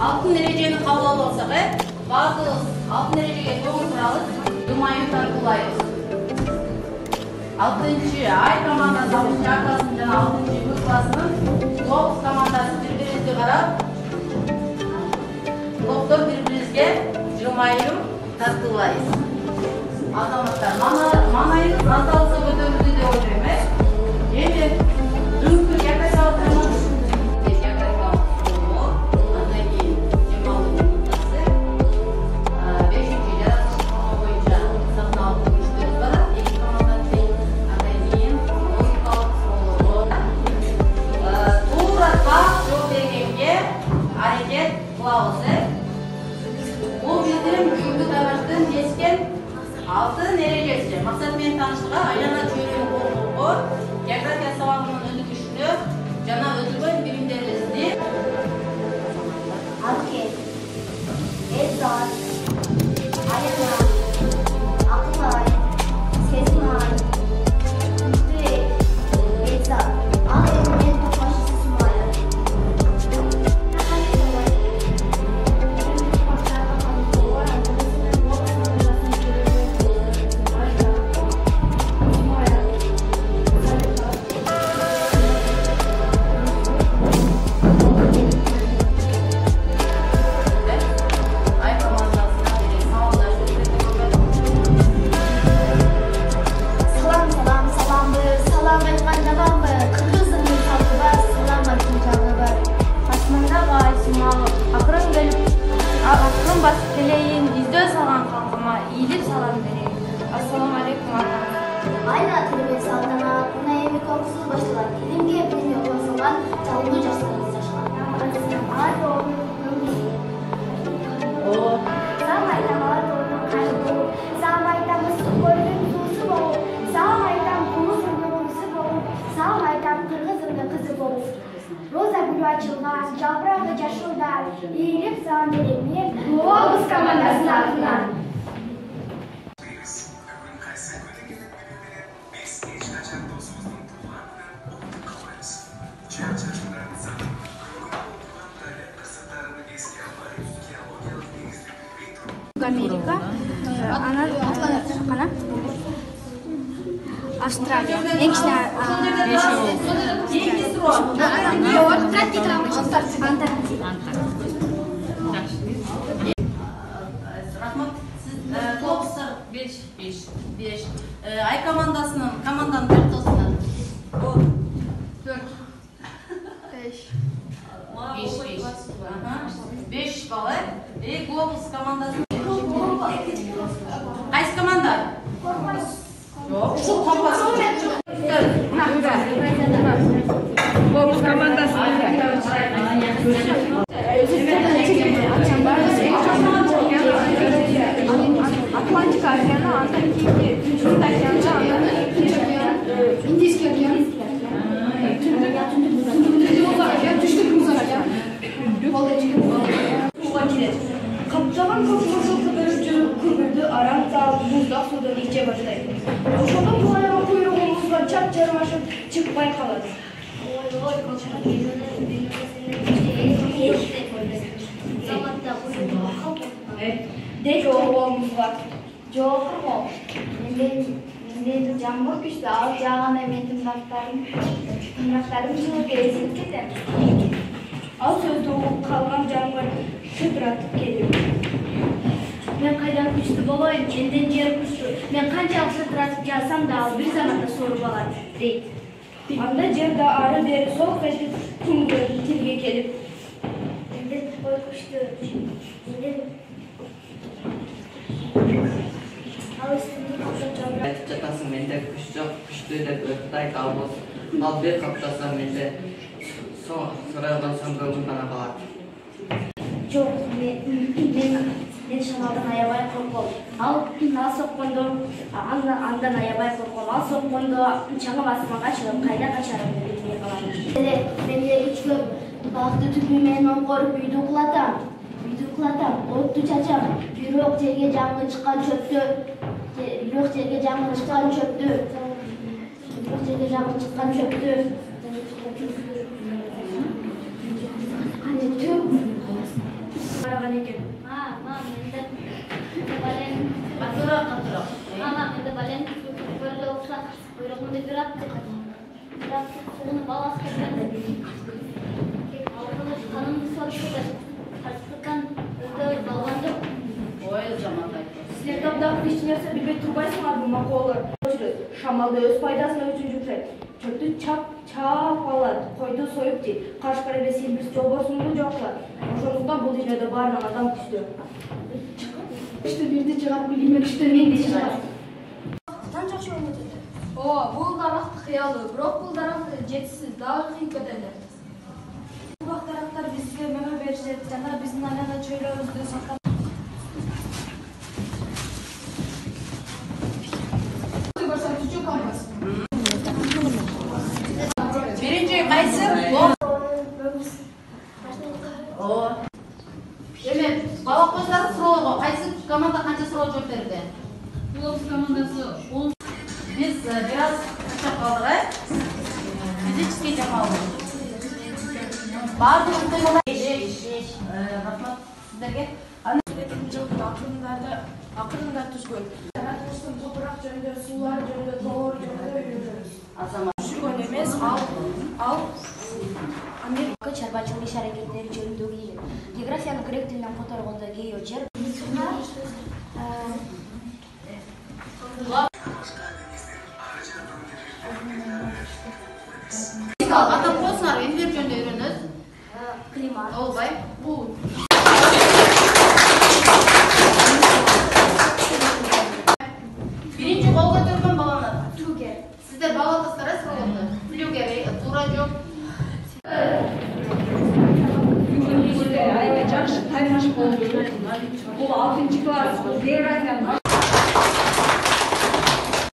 Altın dereceni kabul olsak, bazımız altın dereceye doğru turalım, Dumayı tartılayız. 6. ay komandası 6. arkasından 6. grupasının Globus komandası birbirinizge qarab, Globus'ta birbirinizge Dumayı tartılayız. Azamatlar, manayınız azalsa götürüldü de olayım. Енді дүңгі якай салдырмыз. Якай салдырмыз. Андан кейін демалу минутасы. 5-ші жаратылыштырма бойынша сахналық күштер бар. Екі командадан тең. Андан кейін логикалық соолоо. Туура так жооп бергенге аракет кылабыз. Бул билдирим бүгүнкү табаштын кескен алтын эрежеси. Максат менен таанышууга айлана чөйрөнү колдоого география сабагынын өнүгүшүнө жана өтүлгөн билимдерибизди Анкет, Эзар, Аяна, Акылай, Сезмай, Үтүек, Эзар, ал эмнен топашысы сумая. Ayla terbiye saldana, buna evi korkusuz başlar. Elimge bilimi konsolan, çalgı caslarınız yaşlar. Ağır oğlum, Sağmaydan ağır oğlum, kaybı. Sağmaydan mısır koyun tuğusu boğu. Sağmaydan kulu zırgı kuyusu boğu. Sağmaydan kırgı zırgı kızı boğu. Roza gülü açılgan, japrağı caşıldan. İyilip sağmelemler, Globus komandasının altından. Amerika, Австралия. Ең кіші Рахмат. Сіз Globus'ta 5. Ay komandanın tartısından 4. 5 balı. Globus komandasının Qaysi komanda? Yok. Şu kompas. Globus komandası. Atlantik Okyanı, Antarktik Okyanı, Hindistan Okyanı, Kaptaman korkmasıl kıdırıcı kıvırdı, aram dağ, buzda sudan içe başlaydı. Ошондо бул аябай куйругубузга чап-чармашып чыкпай калат. Дейт ообуз бар. Жок, менде жамгыр күчтүү, ал жааганда мен тымдактарым жылып эзилип кетем. Ал сөздү угуп калган жамгыр шыдыратып келип. Мен кайдан күчтүү болоюн, элден жер күчтүү. Мен канчалык шыдыратып жазсам да ал бир заматта сооруп алат, дейт. Анда жерде ары бери солк этип күнгө тилге келип. Элден ой күчтүү. Ал үстүндө калган Айтып жатасың, менде күч жок, күчтүү деп ыртай калбос. Ал бир каптаса менде сурайган соң көңүл гана калат. Жок, мен шамалдан аябай корком. Ал соккондо андан аябай корком. Ал соккондо чаңым асманга чыгып кайда качарымды билбей калам. Менде күч көп. Балыкты түпү менен оңкоруп үйдү кулатам. Отту чачам. Бирок жерге жаңы чыккан чөптү. менде бален. Катыраак. Ана менде бален. Böyle olsa kuyruğunda bir attı. Biraz suyunu balası kesildi. Arkadaş kanımı soruşturdu. Hastalıktan öldü ballandı. Ой, жамандай. Силер тапдаг иш нерсе билбей турбайсыңар бул макоолор. Шамалды өз пайдасына үчүн жүктөйт. Чөптү чаап алат, койду союп дейт. Кашкар эмес сенбиз жобосунду жок кылат. Ошондуктан бул дүйнөдө баарынан адам күчтүү. Иште бирди чыгат билимен иште менди чыгат. Кандай жакшы ойнойт экен. Ооба, бул даракты кыялуу, бирок бул дарак жетишсиз, дагы кыйып кетели. Бул дарактар бизге мөмө беришет жана биздин айлана чөйрөбүздү сактап. Birinci qaysi? О. Эми, балакөздөр суроого кайсы команда канча суроо жооп берди? Улус командасы. Biz biraz uçak kaldık, fizический жамалды. Бардык уктуйгулар. Рахмат сиздерге. Акырында түзгөн. Жаратылыштын топурак жөнүндө, суулар жөнүндө, тоолор жөнүндө үйрөнөбүз. Азамат. Түзгөн эмес, ал Америка чарбачылык иш аракеттери жөнүндөгү илим. Географияны грек тилинен которгондо геожер. Атап коесуңар, эмнелер жөнүндө үйрөнөбүз? Климат. Олбай. Бул. Биринчи кол көтөргөн баланар. Флюгер. Сиздер бала кыздар суроону. Флюгер, туура жок. Аябай жакшы таймаш болду. Бул 6-класс, география